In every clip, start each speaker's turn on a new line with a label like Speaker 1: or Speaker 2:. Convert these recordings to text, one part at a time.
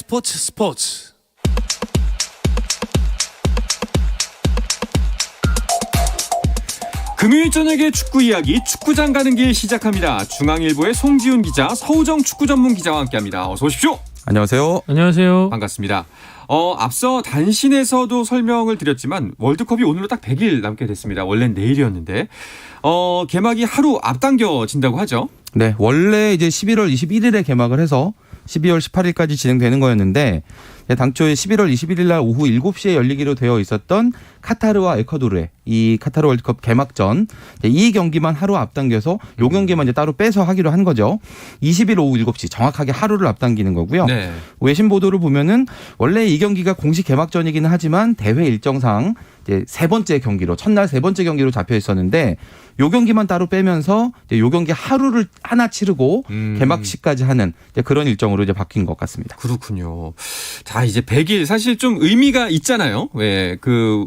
Speaker 1: 스포츠.
Speaker 2: 금요일 저녁의 축구 이야기 축구장 가는 길 시작합니다. 중앙일보의 송지훈 기자, 서우정 축구 전문 기자와 함께합니다. 어서 오십시오.
Speaker 3: 안녕하세요.
Speaker 4: 안녕하세요.
Speaker 2: 반갑습니다. 앞서 단신에서도 설명을 드렸지만 월드컵이 오늘로 딱 100일 남게 됐습니다. 원래는 내일이었는데 개막이 하루 앞당겨진다고 하죠.
Speaker 3: 네, 원래 이제 11월 21일에 개막을 해서 12월 18일까지 진행되는 거였는데 당초에 11월 21일 날 오후 7시에 열리기로 되어 있었던 카타르와 에콰도르의 이 카타르 월드컵 개막전 이 경기만 하루 앞당겨서 요 경기만 이제 따로 빼서 하기로 한 거죠. 20일 오후 7시 정확하게 하루를 앞당기는 거고요.
Speaker 2: 네.
Speaker 3: 외신 보도를 보면은 원래 이 경기가 공식 개막전이기는 하지만 대회 일정상 이제 세 번째 경기로 첫날 세 번째 경기로 잡혀 있었는데 요 경기만 따로 빼면서 이제 요 경기 하루를 하나 치르고 개막식까지 하는 이제 그런 일정으로 이제 바뀐 것 같습니다.
Speaker 2: 그렇군요. 자, 이제 100일 사실 좀 의미가 있잖아요. 왜 그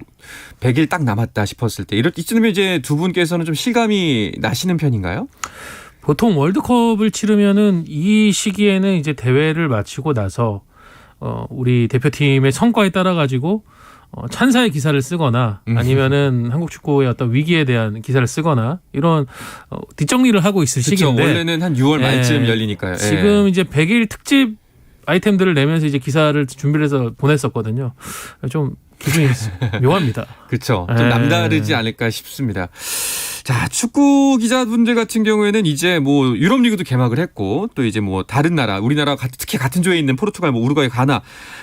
Speaker 2: 100일 딱 남았다 싶었을 때 이쯤이면 이제 두 분께서는 좀 실감이 나시는 편인가요?
Speaker 4: 보통 월드컵을 치르면은 이 시기에는 이제 대회를 마치고 나서 우리 대표팀의 성과에 따라 가지고 찬사의 기사를 쓰거나 아니면은 한국 축구의 어떤 위기에 대한 기사를 쓰거나 이런 뒷정리를 하고 있을
Speaker 2: 그쵸,
Speaker 4: 시기인데
Speaker 2: 원래는 한 6월 말쯤 열리니까요.
Speaker 4: 지금 이제 100일 특집 아이템들을 내면서 이제 기사를 준비를 해서 보냈었거든요. 좀 기분이 묘합니다.
Speaker 2: 그렇죠. 좀 남다르지 않을까 싶습니다. 자, 축구 기자분들 같은 경우에는 이제 뭐 유럽 리그도 개막을 했고 또 이제 뭐 다른 나라, 우리나라 특히 같은 조에 있는 포르투갈, 뭐 우루과이, 가나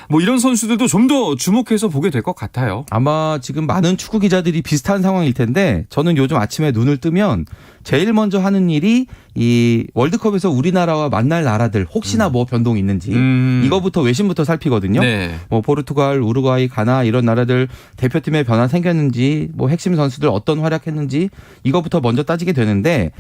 Speaker 2: 뭐 이런 선수들도 좀 더 주목해서 보게 될 것 같아요.
Speaker 3: 아마 지금 많은 축구 기자들이 비슷한 상황일 텐데 저는 요즘 아침에 눈을 뜨면 제일 먼저 하는 일이 이 월드컵에서 우리나라와 만날 나라들 혹시나 뭐 변동이 있는지 이거부터 외신부터 살피거든요.
Speaker 2: 네.
Speaker 3: 뭐 포르투갈, 우루과이, 가나 이런 나라들 대표팀에 변화 생겼는지 뭐 핵심 선수들 어떤 활약했는지 이거부터 먼저 따지게 되는데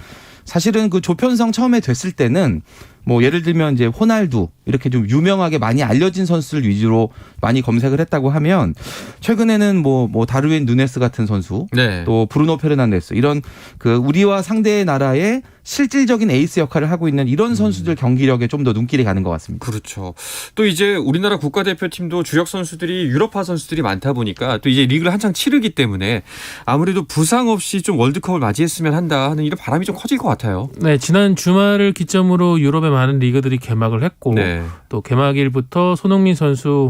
Speaker 3: 사실은 그 조편성 처음에 됐을 때는 뭐 예를 들면 이제 호날두 이렇게 좀 유명하게 많이 알려진 선수들 위주로 많이 검색을 했다고 하면 최근에는 뭐 다르윈 누네스 같은 선수
Speaker 2: 네.
Speaker 3: 또 브루노 페르난데스 이런 그 우리와 상대 나라의 실질적인 에이스 역할을 하고 있는 이런 선수들 경기력에 좀 더 눈길이 가는 것 같습니다.
Speaker 2: 그렇죠. 또 이제 우리나라 국가대표팀도 주력 선수들이 유럽파 선수들이 많다 보니까 또 이제 리그를 한창 치르기 때문에 아무래도 부상 없이 좀 월드컵을 맞이했으면 한다 하는 이런 바람이 좀 커질 것 같아요.
Speaker 4: 네, 지난 주말을 기점으로 유럽의 많은 리그들이 개막을 했고
Speaker 2: 네.
Speaker 4: 또 개막일부터 손흥민 선수,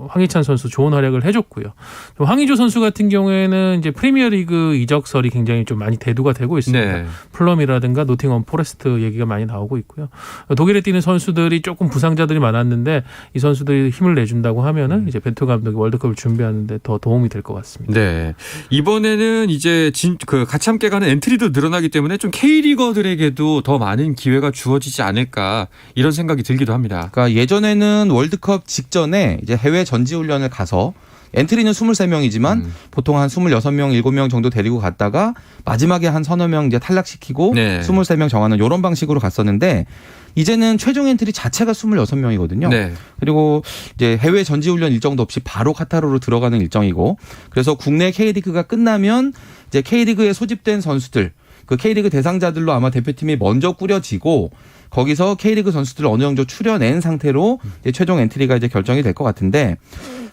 Speaker 4: 황희찬 선수 좋은 활약을 해줬고요. 황의조 선수 같은 경우에는 이제 프리미어리그 이적설이 굉장히 좀 많이 대두가 되고 있습니다.
Speaker 2: 네.
Speaker 4: 플럼이라든가 노팅엄 포레스트 얘기가 많이 나오고 있고요. 독일에 뛰는 선수들이 조금 부상자들이 많았는데 이 선수들이 힘을 내준다고 하면은 이제 벤투 감독이 월드컵을 준비하는데 더 도움이 될 것 같습니다.
Speaker 2: 네. 이번에는 이제 같이 함께 가는 엔트리도 늘어나기 때문에 좀 K리거들에게도 더 많은 기회가 주어지지 않을까 이런 생각이 들기도 합니다.
Speaker 3: 그러니까 예전에는 월드컵 직전에 이제 해외 전지훈련을 가서 엔트리는 23명이지만 보통 한 26명, 7명 정도 데리고 갔다가 마지막에 한 서너 명 이제 탈락시키고
Speaker 2: 네.
Speaker 3: 23명 정하는 이런 방식으로 갔었는데 이제는 최종 엔트리 자체가 26명이거든요.
Speaker 2: 네.
Speaker 3: 그리고 이제 해외 전지훈련 일정도 없이 바로 카타르로 들어가는 일정이고 그래서 국내 K리그가 끝나면 이제 K리그에 소집된 선수들 그 K리그 대상자들로 아마 대표팀이 먼저 꾸려지고 거기서 K리그 선수들을 어느 정도 추려낸 상태로 이제 최종 엔트리가 이제 결정이 될 것 같은데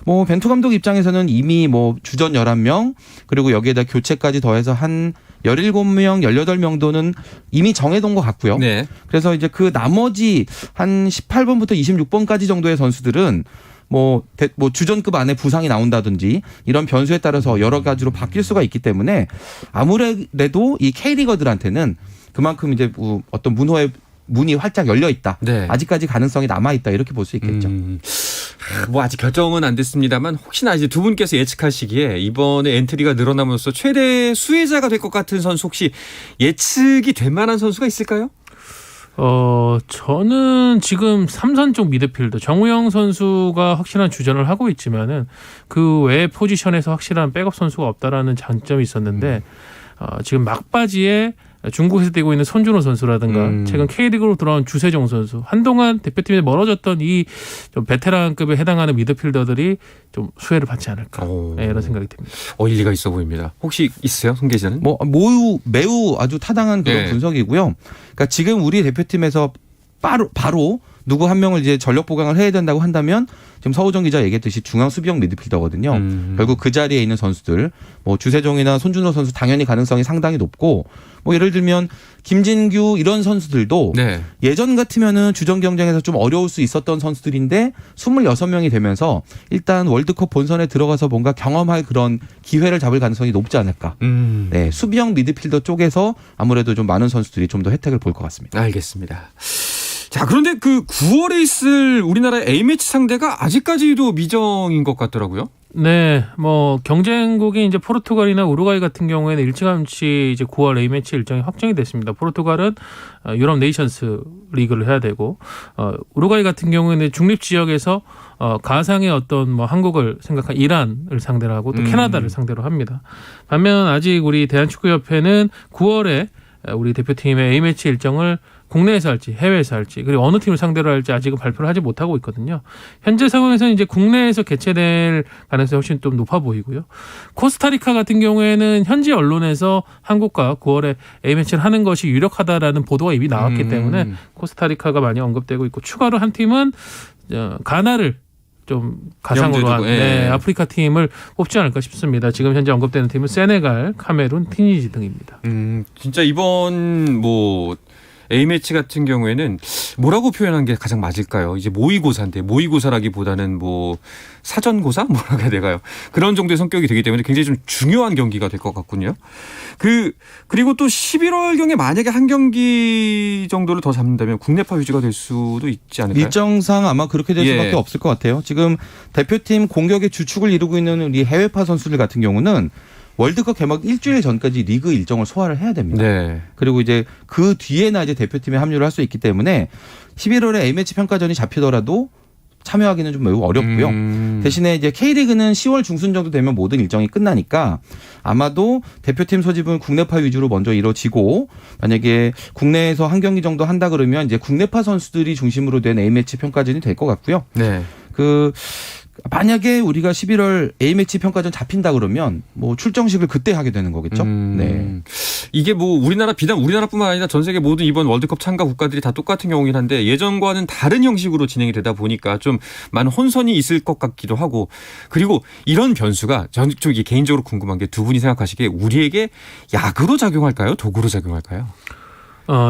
Speaker 3: 뭐 벤투 감독 입장에서는 이미 뭐 주전 11명 그리고 여기에다 교체까지 더해서 한 17명, 18명도는 이미 정해둔 것 같고요.
Speaker 2: 네.
Speaker 3: 그래서 이제 그 나머지 한 18번부터 26번까지 정도의 선수들은 뭐 주전급 안에 부상이 나온다든지 이런 변수에 따라서 여러 가지로 바뀔 수가 있기 때문에 아무래도 이 K리거들한테는 그만큼 이제 어떤 문이 활짝 열려 있다.
Speaker 2: 네.
Speaker 3: 아직까지 가능성이 남아 있다. 이렇게 볼 수 있겠죠.
Speaker 2: 뭐 아직 결정은 안 됐습니다만 혹시나 이제 두 분께서 예측하시기에 이번에 엔트리가 늘어나면서 최대 수혜자가 될 것 같은 선수 혹시 예측이 될 만한 선수가 있을까요?
Speaker 4: 저는 지금 삼선 쪽 미드필더 정우영 선수가 확실한 주전을 하고 있지만은 그 외 포지션에서 확실한 백업 선수가 없다라는 장점이 있었는데 지금 막바지에 중국에서 뛰고 있는 손준호 선수라든가 최근 K리그로 돌아온 주세종 선수 한동안 대표팀에 멀어졌던 이 좀 베테랑급에 해당하는 미드필더들이 좀 수혜를 받지 않을까 네, 이런 생각이 듭니다.
Speaker 2: 일리가 있어 보입니다. 혹시 있어요? 송 기자는?
Speaker 3: 매우 아주 타당한 그런
Speaker 2: 네.
Speaker 3: 분석이고요. 그러니까 지금 우리 대표팀에서 바로 누구 한 명을 이제 전력 보강을 해야 된다고 한다면 지금 서우정 기자 얘기했듯이 중앙 수비형 미드필더거든요. 결국 그 자리에 있는 선수들 뭐 주세종이나 손준호 선수 당연히 가능성이 상당히 높고 뭐 예를 들면 김진규 이런 선수들도
Speaker 2: 네.
Speaker 3: 예전 같으면은 주전 경쟁에서 좀 어려울 수 있었던 선수들인데 26명이 되면서 일단 월드컵 본선에 들어가서 뭔가 경험할 그런 기회를 잡을 가능성이 높지 않을까. 네, 수비형 미드필더 쪽에서 아무래도 좀 많은 선수들이 좀 더 혜택을 볼 것 같습니다.
Speaker 2: 알겠습니다. 자, 그런데 그 9월에 있을 우리나라의 A매치 상대가 아직까지도 미정인 것 같더라고요.
Speaker 4: 네, 뭐 경쟁국이 이제 포르투갈이나 우루과이 같은 경우에는 일찌감치 이제 9월 A매치 일정이 확정이 됐습니다. 포르투갈은 유럽 네이션스 리그를 해야 되고 우루과이 같은 경우에는 중립 지역에서 가상의 어떤 뭐 한국을 생각한 이란을 상대로 하고 또 캐나다를 상대로 합니다. 반면 아직 우리 대한축구협회는 9월에 우리 대표팀의 A매치 일정을 국내에서 할지 해외에서 할지 그리고 어느 팀을 상대로 할지 아직은 발표를 하지 못하고 있거든요. 현재 상황에서는 이제 국내에서 개최될 가능성이 훨씬 좀 높아 보이고요. 코스타리카 같은 경우에는 현지 언론에서 한국과 9월에 A매치를 하는 것이 유력하다라는 보도가 이미 나왔기 때문에 코스타리카가 많이 언급되고 있고 추가로 한 팀은 가나를 좀 가상으로 한 아프리카 팀을 뽑지 않을까 싶습니다. 지금 현재 언급되는 팀은 세네갈, 카메룬, 티니지 등입니다.
Speaker 2: 진짜 이번 뭐 A매치 같은 경우에는 뭐라고 표현한 게 가장 맞을까요? 이제 모의고사인데 모의고사라기보다는 뭐 사전고사? 뭐라고 해야 될까요? 그런 정도의 성격이 되기 때문에 굉장히 좀 중요한 경기가 될 것 같군요. 그리고 또 11월경에 만약에 한 경기 정도를 더 잡는다면 국내파 위주가 될 수도 있지 않을까요?
Speaker 3: 일정상 아마 그렇게 될 수밖에 없을 것 같아요. 지금 대표팀 공격의 주축을 이루고 있는 우리 해외파 선수들 같은 경우는 월드컵 개막 일주일 전까지 리그 일정을 소화를 해야 됩니다.
Speaker 2: 네.
Speaker 3: 그리고 이제 그 뒤에나 이제 대표팀에 합류를 할 수 있기 때문에 11월에 A매치 평가전이 잡히더라도 참여하기는 좀 매우 어렵고요. 대신에 이제 K리그는 10월 중순 정도 되면 모든 일정이 끝나니까 아마도 대표팀 소집은 국내파 위주로 먼저 이루어지고 만약에 국내에서 한 경기 정도 한다 그러면 이제 국내파 선수들이 중심으로 된 A매치 평가전이 될 것 같고요.
Speaker 2: 네.
Speaker 3: 만약에 우리가 11월 A매치 평가전 잡힌다 그러면 뭐 출정식을 그때 하게 되는 거겠죠. 네.
Speaker 2: 이게 뭐 비단 우리나라뿐만 아니라 전 세계 모든 이번 월드컵 참가 국가들이 다 똑같은 경우긴 한데 예전과는 다른 형식으로 진행이 되다 보니까 좀 많은 혼선이 있을 것 같기도 하고 그리고 이런 변수가 전 좀 개인적으로 궁금한 게 두 분이 생각하시기에 우리에게 약으로 작용할까요? 독으로 작용할까요?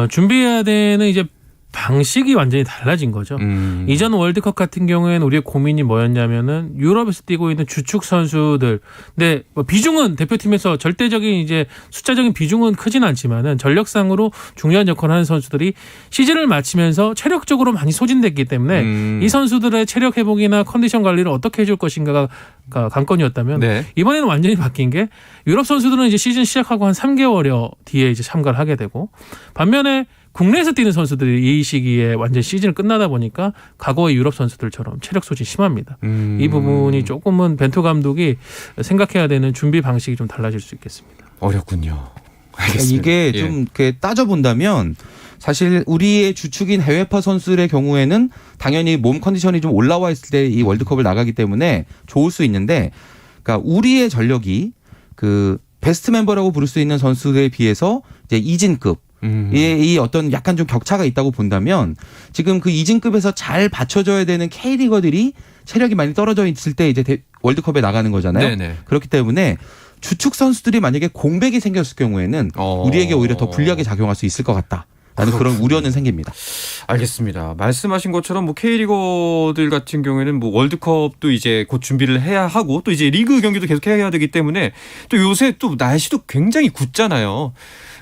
Speaker 4: 준비해야 되는 이제 방식이 완전히 달라진 거죠. 이전 월드컵 같은 경우에는 우리의 고민이 뭐였냐면은 유럽에서 뛰고 있는 주축 선수들. 근데 뭐 비중은 대표팀에서 절대적인 이제 숫자적인 비중은 크진 않지만은 전력상으로 중요한 역할을 하는 선수들이 시즌을 마치면서 체력적으로 많이 소진됐기 때문에 이 선수들의 체력 회복이나 컨디션 관리를 어떻게 해줄 것인가가 관건이었다면
Speaker 2: 네.
Speaker 4: 이번에는 완전히 바뀐 게 유럽 선수들은 이제 시즌 시작하고 한 3개월여 뒤에 이제 참가를 하게 되고 반면에 국내에서 뛰는 선수들이 이 시기에 완전 시즌을 끝나다 보니까 과거의 유럽 선수들처럼 체력 소진이 심합니다. 이 부분이 조금은 벤투 감독이 생각해야 되는 준비 방식이 좀 달라질 수 있겠습니다.
Speaker 2: 어렵군요. 알겠습니다.
Speaker 3: 이게 좀 이렇게 따져본다면 사실 우리의 주축인 해외파 선수들의 경우에는 당연히 몸 컨디션이 좀 올라와 있을 때 이 월드컵을 나가기 때문에 좋을 수 있는데 그러니까 우리의 전력이 베스트 멤버라고 부를 수 있는 선수들에 비해서 이제 이진급 이 어떤 약간 좀 격차가 있다고 본다면 지금 그 이진급에서 잘 받쳐줘야 되는 K리거들이 체력이 많이 떨어져 있을 때 이제 월드컵에 나가는 거잖아요.
Speaker 2: 네네.
Speaker 3: 그렇기 때문에 주축 선수들이 만약에 공백이 생겼을 경우에는 우리에게 오히려 더 불리하게 작용할 수 있을 것 같다. 라는 그런 우려는 생깁니다.
Speaker 2: 알겠습니다. 말씀하신 것처럼 뭐 K리거들 같은 경우에는 뭐 월드컵도 이제 곧 준비를 해야 하고 또 이제 리그 경기도 계속 해야 되기 때문에 또 요새 또 날씨도 굉장히 굳잖아요.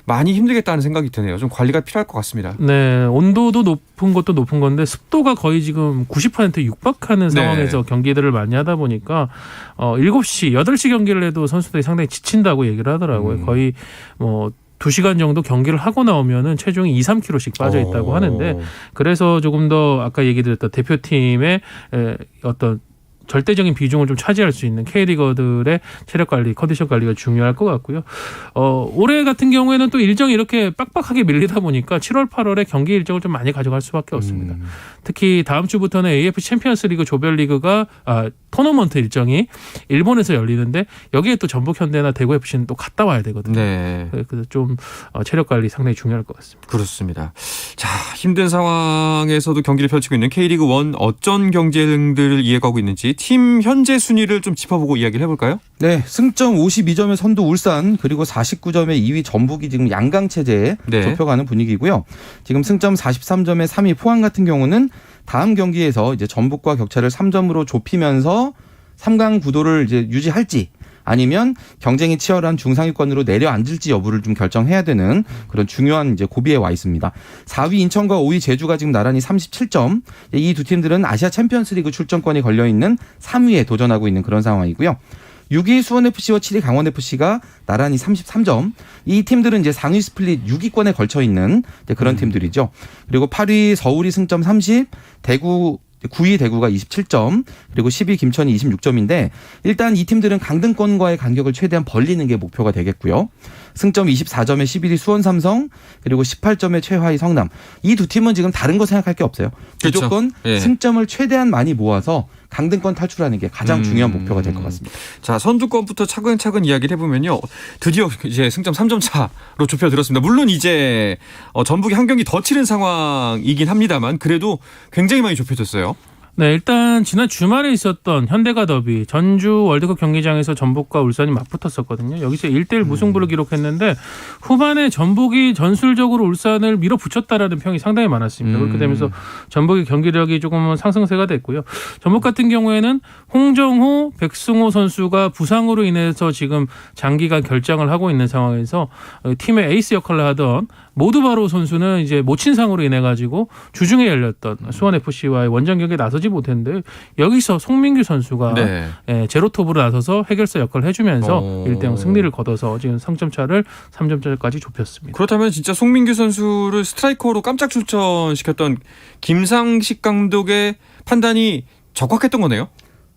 Speaker 2: 많이 힘들겠다는 생각이 드네요. 좀 관리가 필요할 것 같습니다.
Speaker 4: 네, 온도도 높은 것도 높은 건데 습도가 거의 지금 90% 육박하는 상황에서 경기들을 많이 하다 보니까 7시, 8시 경기를 해도 선수들이 상당히 지친다고 얘기를 하더라고요. 거의 뭐 2시간 정도 경기를 하고 나오면은 체중이 2, 3kg씩 빠져 있다고 하는데 그래서 조금 더 아까 얘기 드렸던 대표팀의 어떤 절대적인 비중을 좀 차지할 수 있는 K리거들의 체력 관리, 컨디션 관리가 중요할 것 같고요. 올해 같은 경우에는 또 일정이 이렇게 빡빡하게 밀리다 보니까 7월, 8월에 경기 일정을 좀 많이 가져갈 수밖에 없습니다. 특히 다음 주부터는 AFC 챔피언스리그 조별리그가 토너먼트 일정이 일본에서 열리는데 여기에 또 전북현대나 대구FC는 또 갔다 와야 되거든요.
Speaker 2: 네.
Speaker 4: 그래서 좀 체력 관리 상당히 중요할 것 같습니다.
Speaker 2: 그렇습니다. 자, 힘든 상황에서도 경기를 펼치고 있는 K리그 1 어떤 경쟁들을 이어가고 있는지 팀 현재 순위를 좀 짚어보고 이야기를 해볼까요?
Speaker 3: 네, 승점 52점의 선두 울산 그리고 49점의 2위 전북이 지금 양강 체제에
Speaker 2: 네.
Speaker 3: 좁혀가는 분위기고요. 지금 승점 43점의 3위 포항 같은 경우는 다음 경기에서 이제 전북과 격차를 3점으로 좁히면서 3강 구도를 이제 유지할지 아니면 경쟁이 치열한 중상위권으로 내려앉을지 여부를 좀 결정해야 되는 그런 중요한 이제 고비에 와 있습니다. 4위 인천과 5위 제주가 지금 나란히 37점. 이 두 팀들은 아시아 챔피언스리그 출전권이 걸려 있는 3위에 도전하고 있는 그런 상황이고요. 6위 수원FC와 7위 강원FC가 나란히 33점. 이 팀들은 이제 상위 스플릿 6위권에 걸쳐 있는 그런 팀들이죠. 그리고 8위 서울이 승점 30, 9위 대구가 27점, 그리고 10위 김천이 26점인데 일단 이 팀들은 강등권과의 간격을 최대한 벌리는 게 목표가 되겠고요. 승점 24점의 11위 수원 삼성, 그리고 18점의 최하위 성남. 이 두 팀은 지금 다른 거 생각할 게 없어요.
Speaker 2: 그렇죠.
Speaker 3: 무조건
Speaker 2: 예.
Speaker 3: 승점을 최대한 많이 모아서 강등권 탈출하는 게 가장 중요한 목표가 될 것 같습니다.
Speaker 2: 자, 선두권부터 차근차근 이야기를 해보면요. 드디어 이제 승점 3점 차로 좁혀들었습니다. 물론 이제 전북이 한 경기 더 치른 상황이긴 합니다만 그래도 굉장히 많이 좁혀졌어요.
Speaker 4: 네, 일단 지난 주말에 있었던 현대가 더비 전주 월드컵 경기장에서 전북과 울산이 맞붙었었거든요. 여기서 1대1 무승부를 기록했는데 후반에 전북이 전술적으로 울산을 밀어붙였다라는 평이 상당히 많았습니다. 그렇게 되면서 전북의 경기력이 조금은 상승세가 됐고요. 전북 같은 경우에는 홍정호, 백승호 선수가 부상으로 인해서 지금 장기간 결장을 하고 있는 상황에서 팀의 에이스 역할을 하던 모두바로 선수는 이제 모친상으로 인해 가지고 주중에 열렸던 수원FC와의 원정 경기에 나서지 못했는데 여기서 송민규 선수가
Speaker 2: 네.
Speaker 4: 제로톱으로 나서서 해결사 역할을 해주면서
Speaker 2: 오.
Speaker 4: 1대0 승리를 거둬서 지금 승점 차를 3점 차까지 좁혔습니다.
Speaker 2: 그렇다면 진짜 송민규 선수를 스트라이커로 깜짝 출전시켰던 김상식 감독의 판단이 적확했던 거네요.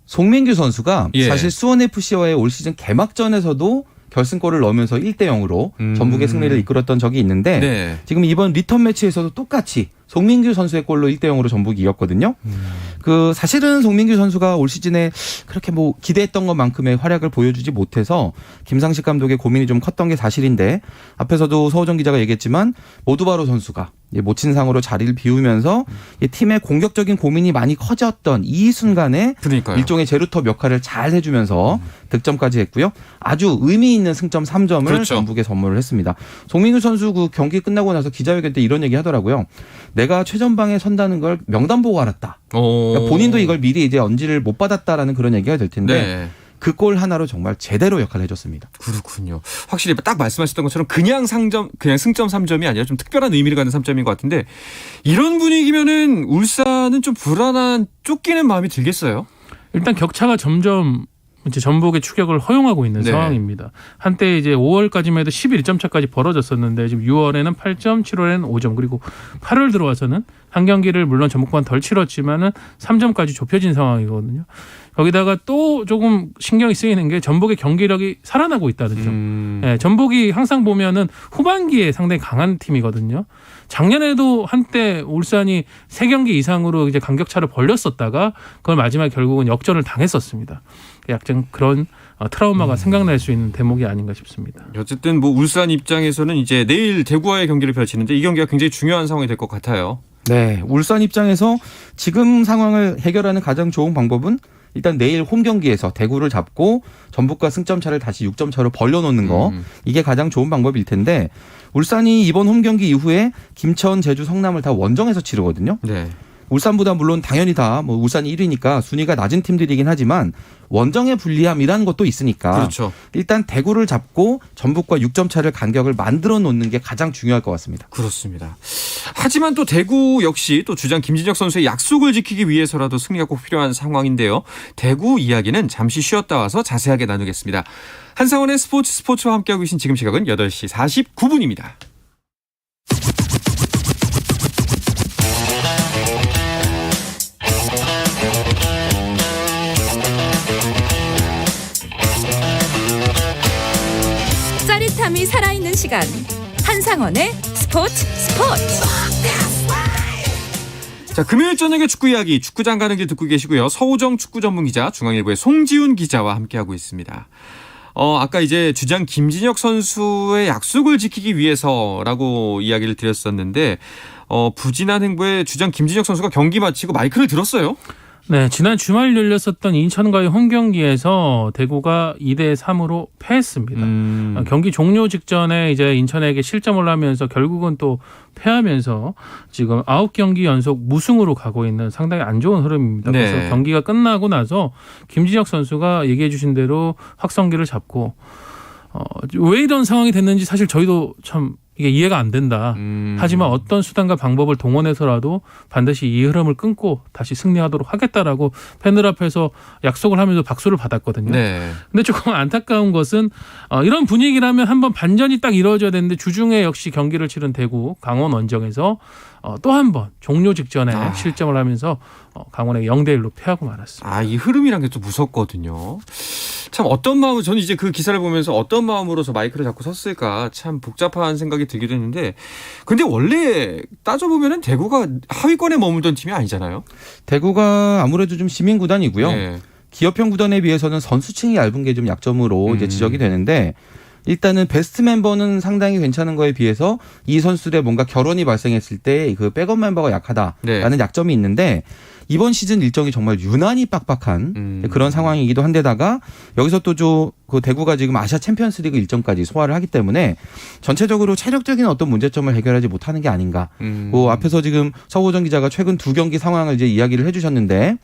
Speaker 3: 송민규 선수가
Speaker 2: 예.
Speaker 3: 사실 수원FC와의 올 시즌 개막전에서도 결승골을 넣으면서 1대0으로 전북의 승리를 이끌었던 적이 있는데
Speaker 2: 네.
Speaker 3: 지금 이번 리턴 매치에서도 똑같이 송민규 선수의 골로 1대0으로 전북이 이겼거든요. 그 사실은 송민규 선수가 올 시즌에 그렇게 뭐 기대했던 것만큼의 활약을 보여주지 못해서 김상식 감독의 고민이 좀 컸던 게 사실인데 앞에서도 서호정 기자가 얘기했지만 모두바로 선수가 모친상으로 자리를 비우면서 팀의 공격적인 고민이 많이 커졌던 이 순간에
Speaker 2: 그러니까요.
Speaker 3: 일종의 제루톱 역할을 잘 해주면서 득점까지 했고요. 아주 의미 있는 승점 3점을
Speaker 2: 그렇죠.
Speaker 3: 전북에 선물을 했습니다. 송민규 선수 그 경기 끝나고 나서 기자회견 때 이런 얘기 하더라고요. 내가 최전방에 선다는 걸 명단 보고 알았다. 그러니까 본인도 이걸 미리 이제 언지를 못 받았다라는 그런 얘기가 될 텐데
Speaker 2: 네.
Speaker 3: 그 골 하나로 정말 제대로 역할을 해줬습니다.
Speaker 2: 그렇군요. 확실히 딱 말씀하셨던 것처럼 그냥 승점 3점이 아니라 좀 특별한 의미를 갖는 3점인 것 같은데 이런 분위기면은 울산은 좀 불안한 쫓기는 마음이 들겠어요.
Speaker 4: 일단 격차가 점점 이제 전북의 추격을 허용하고 있는
Speaker 2: 네.
Speaker 4: 상황입니다. 한때 이제 5월까지만 해도 11점 차까지 벌어졌었는데 지금 6월에는 8점, 7월에는 5점 그리고 8월 들어와서는 한 경기를 물론 전북보다 덜 치렀지만은 3점까지 좁혀진 상황이거든요. 거기다가 또 조금 신경이 쓰이는 게 전북의 경기력이 살아나고 있다는 점. 네, 전북이 항상 보면은 후반기에 상당히 강한 팀이거든요. 작년에도 한때 울산이 3경기 이상으로 이제 간격차를 벌렸었다가 그걸 마지막에 결국은 역전을 당했었습니다. 약간 그런 트라우마가 생각날 수 있는 대목이 아닌가 싶습니다.
Speaker 2: 어쨌든 뭐 울산 입장에서는 이제 내일 대구와의 경기를 펼치는데 이 경기가 굉장히 중요한 상황이 될 것 같아요.
Speaker 3: 네, 울산 입장에서 지금 상황을 해결하는 가장 좋은 방법은 일단 내일 홈 경기에서 대구를 잡고 전북과 승점 차를 다시 6점 차로 벌려놓는 거 이게 가장 좋은 방법일 텐데 울산이 이번 홈 경기 이후에 김천, 제주, 성남을 다 원정에서 치르거든요.
Speaker 2: 네.
Speaker 3: 울산보다 물론 당연히 다 뭐 울산이 1위니까 순위가 낮은 팀들이긴 하지만 원정의 불리함이라는 것도 있으니까
Speaker 2: 그렇죠.
Speaker 3: 일단 대구를 잡고 전북과 6점 차를 간격을 만들어 놓는 게 가장 중요할 것 같습니다.
Speaker 2: 그렇습니다. 하지만 또 대구 역시 또 주장 김진혁 선수의 약속을 지키기 위해서라도 승리가 꼭 필요한 상황인데요. 대구 이야기는 잠시 쉬었다 와서 자세하게 나누겠습니다. 한상원의 스포츠와 함께하고 계신 지금 시각은 8시 49분입니다.
Speaker 1: 짜릿함이 살아있는 시간 한상원의 스포츠
Speaker 2: 자, 금요일 저녁에 축구 이야기 축구장 가는 길 듣고 계시고요. 서우정 축구 전문 기자 중앙일보의 송지훈 기자와 함께하고 있습니다. 아까 이제 주장 김진혁 선수의 약속을 지키기 위해서라고 이야기를 드렸었는데 부진한 행보에 주장 김진혁 선수가 경기 마치고 마이크를 들었어요.
Speaker 4: 네, 지난 주말 열렸었던 인천과의 홈 경기에서 대구가 2대3으로 패했습니다. 경기 종료 직전에 이제 인천에게 실점을 하면서 결국은 또 패하면서 지금 9경기 연속 무승으로 가고 있는 상당히 안 좋은 흐름입니다.
Speaker 2: 네.
Speaker 4: 그래서 경기가 끝나고 나서 김진혁 선수가 얘기해 주신 대로 확성기를 잡고 왜 이런 상황이 됐는지 사실 저희도 참 이게 이해가 안 된다. 하지만 어떤 수단과 방법을 동원해서라도 반드시 이 흐름을 끊고 다시 승리하도록 하겠다라고 팬들 앞에서 약속을 하면서 박수를 받았거든요.
Speaker 2: 네.
Speaker 4: 근데 조금 안타까운 것은 이런 분위기라면 한번 반전이 딱 이루어져야 되는데 주중에 역시 경기를 치른 대구 강원 원정에서 또 한 번 종료 직전에 실점을 하면서 강원에게 0대1로 패하고 말았습니다.
Speaker 2: 이 흐름이란 게 또 무섭거든요. 참 어떤 마음으로 저는 이제 그 기사를 보면서 어떤 마음으로서 마이크를 잡고 섰을까 참 복잡한 생각이 들기도 했는데 근데 원래 따져보면은 대구가 하위권에 머물던 팀이 아니잖아요.
Speaker 3: 대구가 아무래도 좀 시민 구단이고요.
Speaker 2: 네.
Speaker 3: 기업형 구단에 비해서는 선수층이 얇은 게 좀 약점으로 이제 지적이 되는데 일단은 베스트 멤버는 상당히 괜찮은 거에 비해서 이 선수들의 뭔가 결혼이 발생했을 때 그 백업 멤버가 약하다라는 약점이 있는데 이번 시즌 일정이 정말 유난히 빡빡한 그런 상황이기도 한데다가 여기서 또 그 대구가 지금 아시아 챔피언스리그 일정까지 소화를 하기 때문에 전체적으로 체력적인 어떤 문제점을 해결하지 못하는 게 아닌가. 앞에서 지금 서호정 기자가 최근 2경기 상황을 이제 이야기를 해주셨는데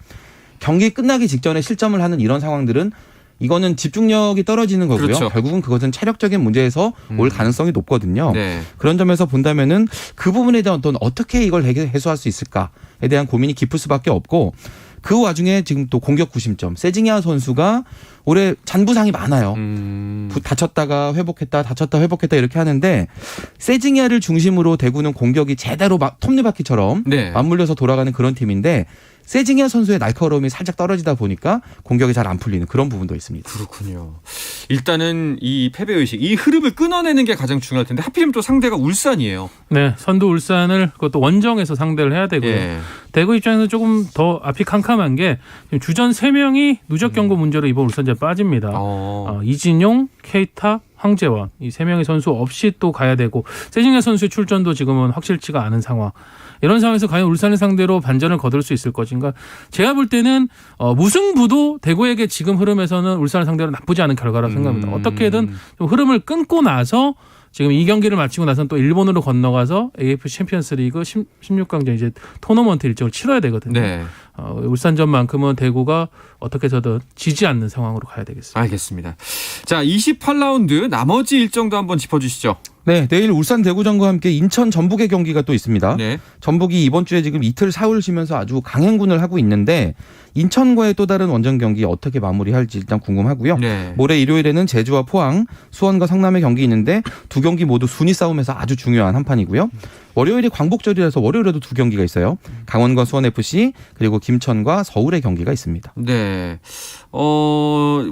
Speaker 3: 경기 끝나기 직전에 실점을 하는 이런 상황들은 이거는 집중력이 떨어지는 거고요.
Speaker 2: 그렇죠.
Speaker 3: 결국은 그것은 체력적인 문제에서 올 가능성이 높거든요.
Speaker 2: 네.
Speaker 3: 그런 점에서 본다면은 그 부분에 대한 어떻게 이걸 해소할 수 있을까에 대한 고민이 깊을 수밖에 없고 그 와중에 지금 또 공격 구심점 세징야 선수가 올해 잔부상이 많아요. 다쳤다가 회복했다 다쳤다 회복했다 이렇게 하는데 세징야를 중심으로 대구는 공격이 제대로 톱니바퀴처럼 맞물려서 돌아가는 그런 팀인데 세징야 선수의 날카로움이 살짝 떨어지다 보니까 공격이 잘 안 풀리는 그런 부분도 있습니다.
Speaker 2: 그렇군요. 일단은 이 패배의식, 이 흐름을 끊어내는 게 가장 중요할 텐데 하필이면 또 상대가 울산이에요.
Speaker 4: 네, 선두 울산을 그것도 원정에서 상대를 해야 되고요.
Speaker 2: 예.
Speaker 4: 대구 입장에서 조금 더 앞이 캄캄한 게 주전 3명이 누적 경고 문제로 이번 울산전에 빠집니다. 이진용, 케이타, 황재원 이 3명의 선수 없이 또 가야 되고 세징야 선수의 출전도 지금은 확실치가 않은 상황. 이런 상황에서 과연 울산을 상대로 반전을 거둘 수 있을 것인가? 제가 볼 때는 무승부도 대구에게 지금 흐름에서는 울산을 상대로 나쁘지 않은 결과라고 생각합니다. 어떻게든 좀 흐름을 끊고 나서 지금 이 경기를 마치고 나서는 또 일본으로 건너가서 AFC 챔피언스리그 16강전 이제 토너먼트 일정을 치러야 되거든요.
Speaker 2: 네.
Speaker 4: 울산전만큼은 대구가 어떻게 해서든 지지 않는 상황으로 가야 되겠습니다.
Speaker 2: 알겠습니다. 자, 28라운드 나머지 일정도 한번 짚어주시죠.
Speaker 3: 네, 내일 울산 대구전과 함께 인천 전북의 경기가 또 있습니다.
Speaker 2: 네. 전북이
Speaker 3: 이번 주에 지금 이틀 사흘 쉬면서 아주 강행군을 하고 있는데 인천과의 또 다른 원정 경기 어떻게 마무리할지 일단 궁금하고요.
Speaker 2: 네.
Speaker 3: 모레 일요일에는 제주와 포항, 수원과 성남의 경기 있는데 두 경기 모두 순위 싸움에서 아주 중요한 한 판이고요. 월요일이 광복절이라서 월요일에도 두 경기가 있어요. 강원과 수원FC 그리고 김천과 서울의 경기가 있습니다.
Speaker 2: 네.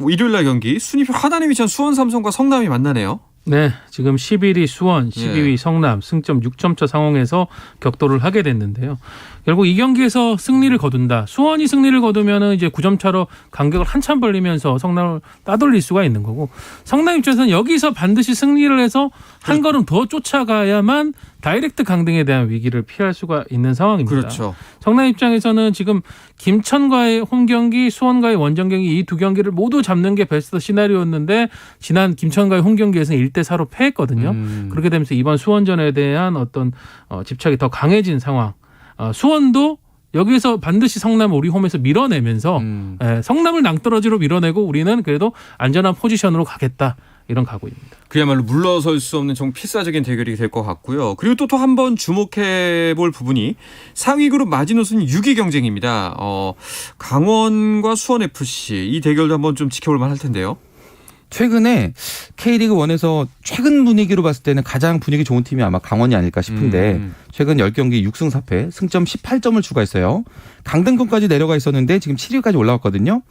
Speaker 2: 일요일 날 경기 순위표 하단에 위치한 수원 삼성과 성남이 만나네요.
Speaker 4: 네, 지금 11위 수원, 12위 성남 승점 6점차 상황에서 격돌을 하게 됐는데요. 결국 이 경기에서 승리를 거둔다. 수원이 승리를 거두면은 이제 9점 차로 간격을 한참 벌리면서 성남을 따돌릴 수가 있는 거고 성남 입장에서는 여기서 반드시 승리를 해서 한 걸음 더 쫓아가야만 다이렉트 강등에 대한 위기를 피할 수가 있는 상황입니다.
Speaker 2: 그렇죠.
Speaker 4: 성남 입장에서는 지금 김천과의 홈 경기, 수원과의 원정 경기 이 두 경기를 모두 잡는 게 베스트 시나리오였는데 지난 김천과의 홈 경기에서는 1대4로 패했거든요. 그렇게 되면서 이번 수원전에 대한 어떤 집착이 더 강해진 상황. 수원도 여기서 반드시 성남을 우리 홈에서 밀어내면서 성남을 낭떠러지로 밀어내고 우리는 그래도 안전한 포지션으로 가겠다. 이런 각오입니다.
Speaker 2: 그야말로 물러설 수 없는 정 필사적인 대결이 될 것 같고요. 그리고 또 한 번 주목해 볼 부분이 상위 그룹 마지노선 6위 경쟁입니다. 강원과 수원FC 이 대결도 한번 좀 지켜볼 만할 텐데요.
Speaker 3: 최근에 K리그 1에서 최근 분위기로 봤을 때는 가장 분위기 좋은 팀이 아마 강원이 아닐까 싶은데 최근 10경기 6승 4패 승점 18점을 추가했어요. 강등권까지 내려가 있었는데 지금 7위까지 올라왔거든요.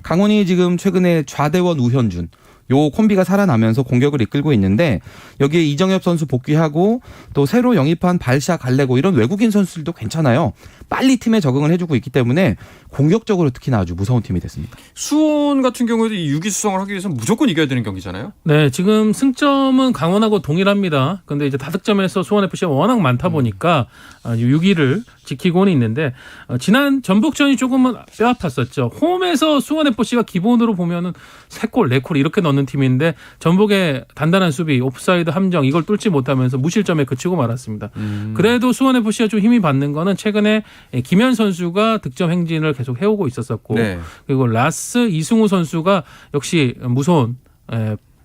Speaker 3: 강원이 지금 최근에 좌대원 우현준 요 콤비가 살아나면서 공격을 이끌고 있는데 여기에 이정엽 선수 복귀하고 또 새로 영입한 발샤 갈레고 이런 외국인 선수들도 괜찮아요. 빨리 팀에 적응을 해주고 있기 때문에 공격적으로 특히나 아주 무서운 팀이 됐습니다.
Speaker 2: 수원 같은 경우에도 이 6위 수성을 하기 위해서는 무조건 이겨야 되는 경기잖아요.
Speaker 4: 네, 지금 승점은 강원하고 동일합니다. 근데 이제 다득점에서 수원FC가 워낙 많다 보니까 6위를 지키고는 있는데 지난 전북전이 조금은 뼈아팠었죠. 홈에서 수원FC가 기본으로 보면은 3골, 4골 이렇게 넣는 팀인데 전북의 단단한 수비, 오프사이드 함정 이걸 뚫지 못하면서 무실점에 그치고 말았습니다. 그래도 수원FC가 좀 힘이 받는 거는 최근에 김현 선수가 득점 행진을 계속 해오고 있었었고
Speaker 2: 네.
Speaker 4: 그리고 라스 이승우 선수가 역시 무서운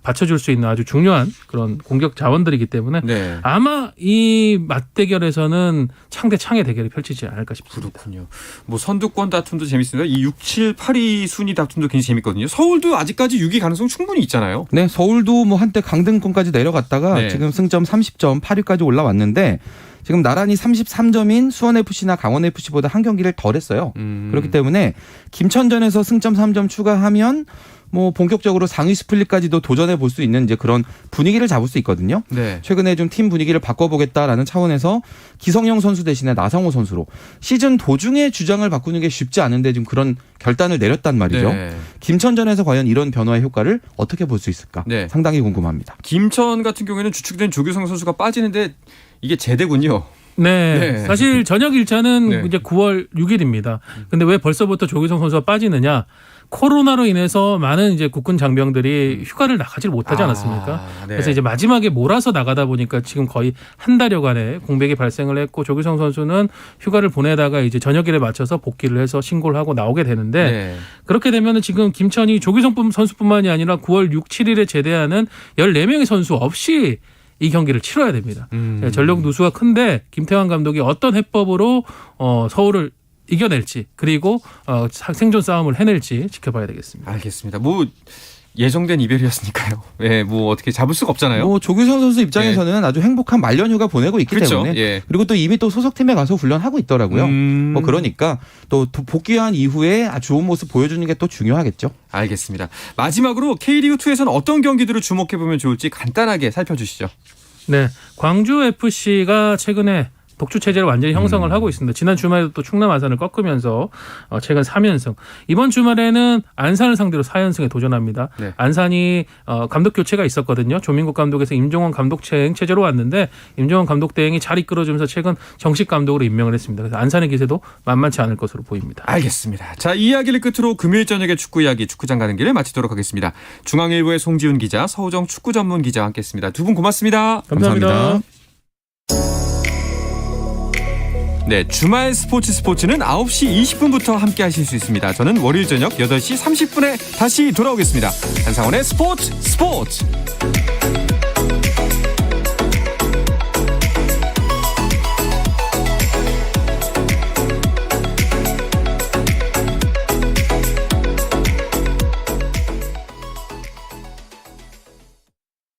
Speaker 4: 받쳐줄 수 있는 아주 중요한 그런 공격 자원들이기 때문에
Speaker 2: 네.
Speaker 4: 아마 이 맞대결에서는 창 대 창의 대결이 펼치지 않을까 싶습니다.
Speaker 2: 그렇군요. 뭐 선두권 다툼도 재밌습니다. 이 6, 7, 8위 순위 다툼도 굉장히 재밌거든요. 서울도 아직까지 6위 가능성 충분히 있잖아요.
Speaker 3: 네, 서울도 뭐 한때 강등권까지 내려갔다가
Speaker 2: 네.
Speaker 3: 지금 승점 30점 8위까지 올라왔는데 지금 나란히 33점인 수원FC나 강원FC보다 한 경기를 덜 했어요. 그렇기 때문에 김천전에서 승점 3점 추가하면 뭐 본격적으로 상위 스플릿까지도 도전해 볼 수 있는 이제 그런 분위기를 잡을 수 있거든요.
Speaker 2: 네.
Speaker 3: 최근에 좀 팀 분위기를 바꿔보겠다라는 차원에서 기성용 선수 대신에 나상호 선수로 시즌 도중에 주장을 바꾸는 게 쉽지 않은데 지금 그런 결단을 내렸단 말이죠.
Speaker 2: 네.
Speaker 3: 김천전에서 과연 이런 변화의 효과를 어떻게 볼 수 있을까?
Speaker 2: 네.
Speaker 3: 상당히 궁금합니다.
Speaker 2: 김천 같은 경우에는 주축된 조규성 선수가 빠지는데 이게 제대군요.
Speaker 4: 네,
Speaker 2: 네.
Speaker 4: 사실 저녁 일차는
Speaker 2: 네.
Speaker 4: 이제 9월 6일입니다. 근데 왜 벌써부터 조규성 선수가 빠지느냐? 코로나로 인해서 많은 이제 국군 장병들이 휴가를 나가질 못하지 않았습니까?
Speaker 2: 네.
Speaker 4: 그래서 이제 마지막에 몰아서 나가다 보니까 지금 거의 한 달여간의 공백이 발생을 했고 조규성 선수는 휴가를 보내다가 이제 저녁일에 맞춰서 복귀를 해서 신고를 하고 나오게 되는데
Speaker 2: 네.
Speaker 4: 그렇게 되면은 지금 김천이 조규성 선수뿐만이 아니라 9월 6, 7일에 제대하는 14명의 선수 없이 이 경기를 치러야 됩니다. 전력 누수가 큰데 김태환 감독이 어떤 해법으로 서울을 이겨낼지 그리고 생존 싸움을 해낼지 지켜봐야 되겠습니다.
Speaker 2: 알겠습니다. 뭐 예정된 이별이었으니까요. 예, 뭐 어떻게 잡을 수가 없잖아요.
Speaker 3: 뭐 조규성 선수 입장에서는 아주 행복한 말년휴가 보내고 있기
Speaker 2: 그렇죠.
Speaker 3: 때문에
Speaker 2: 예.
Speaker 3: 그리고 또 이미 또 소속팀에 가서 훈련하고 있더라고요. 뭐 그러니까 또 복귀한 이후에 아주 좋은 모습 보여주는 게 또 중요하겠죠.
Speaker 2: 알겠습니다. 마지막으로 K리그2에서는 어떤 경기들을 주목해보면 좋을지 간단하게 살펴주시죠.
Speaker 4: 네, 광주 FC가 최근에 독주 체제를 완전히 형성을 하고 있습니다. 지난 주말에도 또 충남 아산을 꺾으면서 최근 3연승. 이번 주말에는 안산을 상대로 4연승에 도전합니다.
Speaker 2: 네.
Speaker 4: 안산이 감독 교체가 있었거든요. 조민국 감독에서 임종원 감독 대행 체제로 왔는데 임종원 감독 대행이 잘 이끌어주면서 최근 정식 감독으로 임명을 했습니다. 그래서 안산의 기세도 만만치 않을 것으로 보입니다.
Speaker 2: 알겠습니다. 자, 이 이야기를 끝으로 금요일 저녁에 축구 이야기 축구장 가는 길을 마치도록 하겠습니다. 중앙일보의 송지훈 기자, 서우정 축구 전문 기자와 함께했습니다. 두 분 고맙습니다.
Speaker 4: 감사합니다.
Speaker 2: 네, 주말 스포츠는 9시 20분부터 함께 하실 수 있습니다. 저는 월요일 저녁 8시 30분에 다시 돌아오겠습니다. 한상원의 스포츠!